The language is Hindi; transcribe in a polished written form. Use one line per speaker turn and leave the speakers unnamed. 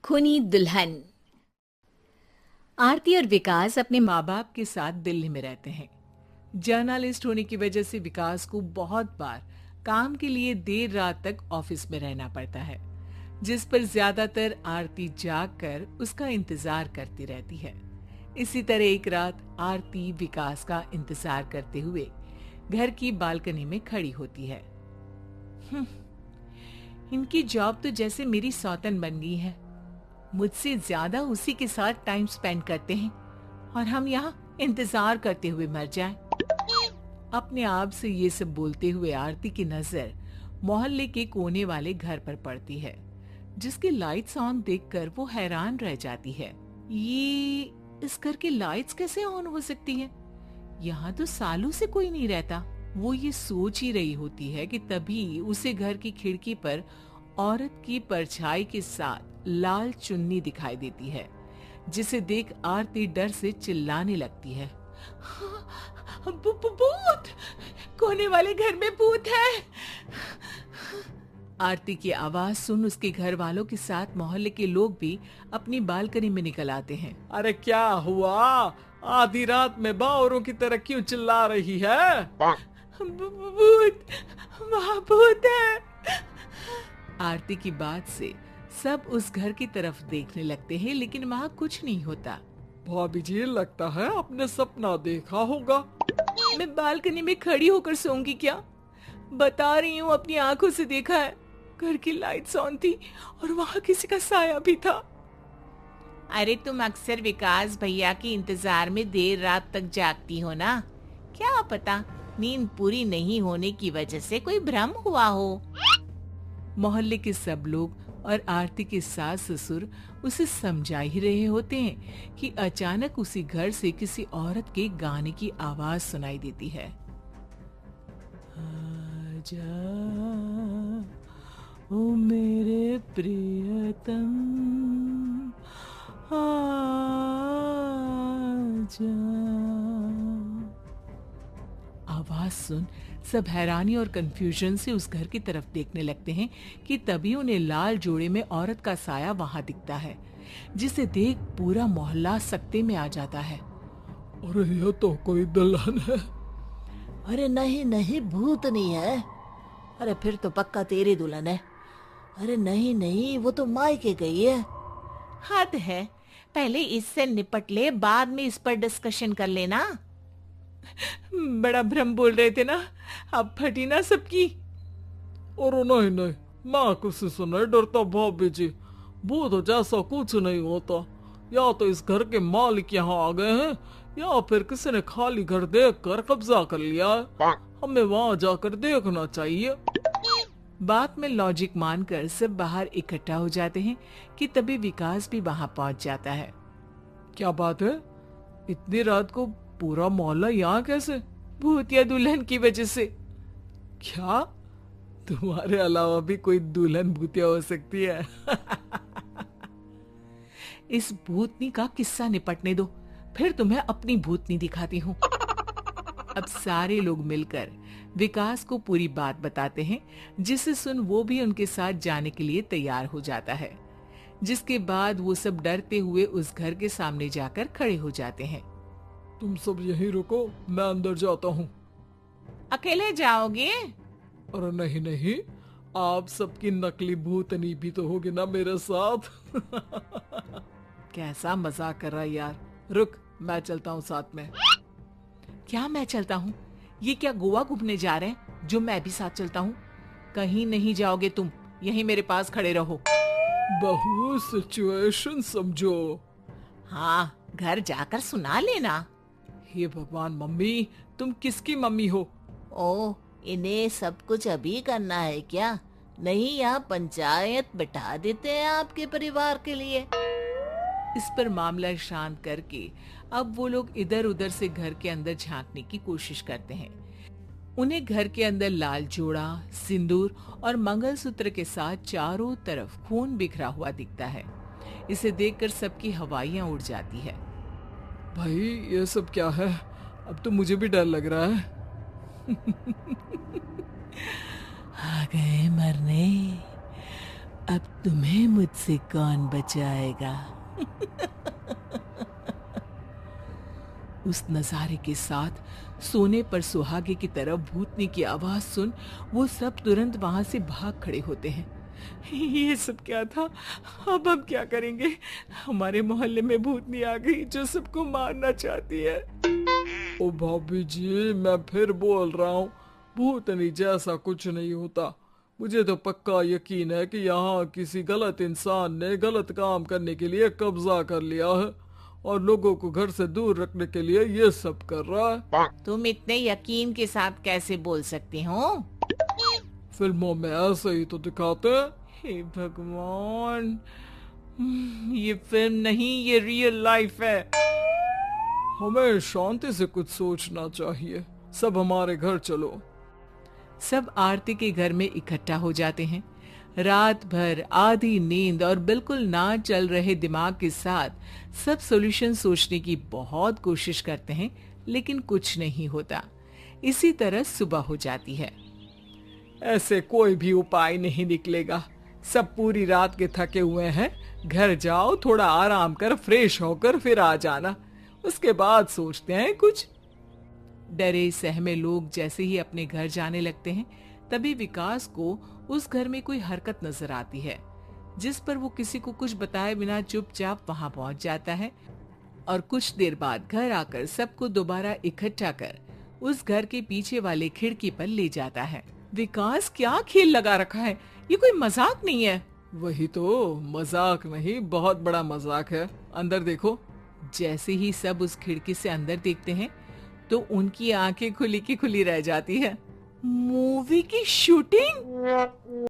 खूनी दुल्हन। आरती और विकास अपने माँ बाप के साथ दिल्ली में रहते हैं। जर्नलिस्ट होने की वजह से विकास को बहुत बार काम के लिए देर रात तक ऑफिस में रहना पड़ता है, जिस पर ज्यादातर आरती जाग कर उसका इंतजार करती रहती है। इसी तरह एक रात आरती विकास का इंतजार करते हुए घर की बालकनी में खड़ी होती है। इनकी जॉब तो जैसे मेरी सौतन बन गई है। मुझसे ज्यादा उसी के साथ टाइम स्पेंड करते हैं और हम यहाँ इंतजार करते हुए मर जाएं। अपने आप से ये सब बोलते हुए आरती की नजर मोहल्ले के कोने वाले घर पर पड़ती है, जिसके लाइट्स ऑन देखकर वो हैरान रह जाती है। ये इस घर की लाइट्स कैसे ऑन हो सकती हैं? यहाँ तो सालों से कोई नहीं रहता। वो ये सोच ही रही होती है कि तभी उसे घर की खिड़की पर औरत की परछाई के साथ लाल चुन्नी दिखाई देती है, जिसे देख आरती डर से चिल्लाने लगती है। भूत! कोने वाले घर में भूत है। आरती की आवाज सुन उसके घर वालों के साथ मोहल्ले के लोग भी अपनी बालकनी में निकल आते हैं।
अरे क्या हुआ? आधी रात में बावरों की तरह क्यों चिल्ला रही है?
भूत! वहाँ भूत है। आरती की बात से सब उस घर की तरफ देखने लगते हैं, लेकिन वहाँ कुछ नहीं होता।
भाभी जी, लगता है आपने सपना देखा होगा।
मैं बालकनी में खड़ी होकर सोऊंगी क्या? बता रही हूँ, अपनी आंखों से देखा है। घर की लाइट्स ऑन थी और वहाँ किसी का साया भी था। अरे तुम अक्सर विकास भैया के इंतजार में देर रात तक जागती हो ना? क्या पता नींद पूरी नहीं होने की वजह से कोई भ्रम हुआ हो। मोहल्ले के सब लोग और आरती के सास ससुर उसे समझा ही रहे होते हैं कि अचानक उसी घर से किसी औरत के गाने की आवाज सुनाई देती है। आजा ओ मेरे प्रियतम, आजा। आवाज सुन सब हैरानी और कंफ्यूजन से उस घर की तरफ देखने लगते हैं कि तभी उन्हें लाल जोड़े में औरत का साया वहां दिखता है, जिसे देख पूरा मोहल्ला सकते में आ जाता है।
अरे ये तो कोई दुल्हन है।
अरे नहीं नहीं, भूत नहीं है। अरे फिर तो पक्का तेरी दुल्हन है। अरे नहीं नहीं, वो तो मायके गई है।
हद है, पहले इससे निपट ले, बाद में इस पर डिस्कशन कर लेना। बड़ा भ्रम बोल रहे थे ना, अब फटी ना सबकी।
और नहीं नहीं, मैं किसी से नहीं डरता भाभी जी। भूत जैसा कुछ नहीं होता। या तो इस घर के मालिक यहाँ आ गए हैं, या फिर किसी ने खाली घर देखकर कब्जा कर लिया है। हमें वहाँ जाकर देखना चाहिए। बात में लॉजिक मानकर सब बाहर इकट्ठा हो जाते हैं कि तभी विकास भी वहाँ पहुँच जाता है। क्या बात है? इतनी रात को पूरा मोहल्ला यहाँ कैसे?
भूत या दुल्हन की वजह से।
क्या तुम्हारे अलावा भी कोई दुल्हन भूतिया हो सकती है?
इस भूतनी का किस्सा निपटने दो, फिर तुम्हें अपनी भूतनी दिखाती हूँ। अब सारे लोग मिलकर विकास को पूरी बात बताते हैं, जिसे सुन वो भी उनके साथ जाने के लिए तैयार हो जाता है। जिसके बाद वो सब डरते हुए उस घर के सामने जाकर खड़े हो जाते हैं।
तुम सब यहीं रुको, मैं अंदर जाता हूँ।
अकेले जाओगे?
अरे नहीं नहीं, आप सबकी नकली भूतनी भी तो होगी ना मेरे साथ।
कैसा मजाक कर रहा है यार। रुक, मैं चलता हूँ साथ में। क्या मैं चलता हूँ? ये क्या गोवा घूमने जा रहे हैं जो मैं भी साथ चलता हूँ? कहीं नहीं जाओगे तुम, यहीं मेरे पास खड़े रहो।
बहू, सिचुएशन समझो।
हाँ, घर जाकर सुना लेना।
हे भगवान, मम्मी तुम किसकी मम्मी हो?
ओ, इन्हें सब कुछ अभी करना है क्या? नहीं, यहाँ पंचायत बिठा देते हैं आपके परिवार के लिए।
इस पर मामला शांत करके अब वो लोग इधर उधर से घर के अंदर झांकने की कोशिश करते हैं। उन्हें घर के अंदर लाल जोड़ा, सिंदूर और मंगलसूत्र के साथ चारों तरफ खून बिखरा हुआ दिखता है। इसे देखकर सबकी हवाइयां उड़ जाती है।
भाई ये सब क्या है? अब तो मुझे भी डर लग रहा है।
आ गए मरने, अब तुम्हें मुझसे कौन बचाएगा? उस नजारे के साथ सोने पर सुहागे की तरफ भूतनी की आवाज सुन वो सब तुरंत वहां से भाग खड़े होते हैं। ये सब क्या था? अब हम क्या करेंगे? हमारे मोहल्ले में भूतनी आ गई जो सबको मारना चाहती है।
ओ भाभी जी, मैं फिर बोल रहा हूँ, भूतनी जैसा कुछ नहीं होता। मुझे तो पक्का यकीन है कि यहाँ किसी गलत इंसान ने गलत काम करने के लिए कब्जा कर लिया है और लोगों को घर से दूर रखने के लिए ये सब कर रहा है।
तुम इतने यकीन के साथ कैसे बोल सकते हो?
फिल्मों में ऐसे ही तो दिखाते हैं।
हे भगवान, ये फिल्म नहीं, ये रियल लाइफ है।
हमें शांति से कुछ सोचना चाहिए। सब हमारे घर चलो।
सब आरती के घर में इकट्ठा हो जाते हैं। रात भर आधी नींद और बिल्कुल ना चल रहे दिमाग के साथ सब सॉल्यूशन सोचने की बहुत कोशिश करते हैं, लेकिन कुछ नहीं होता। इसी तरह सुबह हो जाती है।
ऐसे कोई भी उपाय नहीं निकलेगा। सब पूरी रात के थके हुए हैं। घर जाओ, थोड़ा आराम कर, फ्रेश होकर फिर आ जाना। उसके बाद सोचते हैं कुछ।
डरे सहमे लोग जैसे ही अपने घर जाने लगते हैं, तभी विकास को उस घर में कोई हरकत नजर आती है, जिस पर वो किसी को कुछ बताए बिना चुपचाप वहां पहुंच जाता है और कुछ देर बाद घर आकर सबको दोबारा इकट्ठा कर उस घर के पीछे वाले खिड़की पर ले जाता है। विकास, क्या खेल लगा रखा है? ये कोई मजाक नहीं है।
वही तो, मजाक नहीं, बहुत बड़ा मजाक है। अंदर देखो।
जैसे ही सब उस खिड़की से अंदर देखते हैं तो उनकी आंखें खुली की खुली रह जाती है। मूवी की शूटिंग?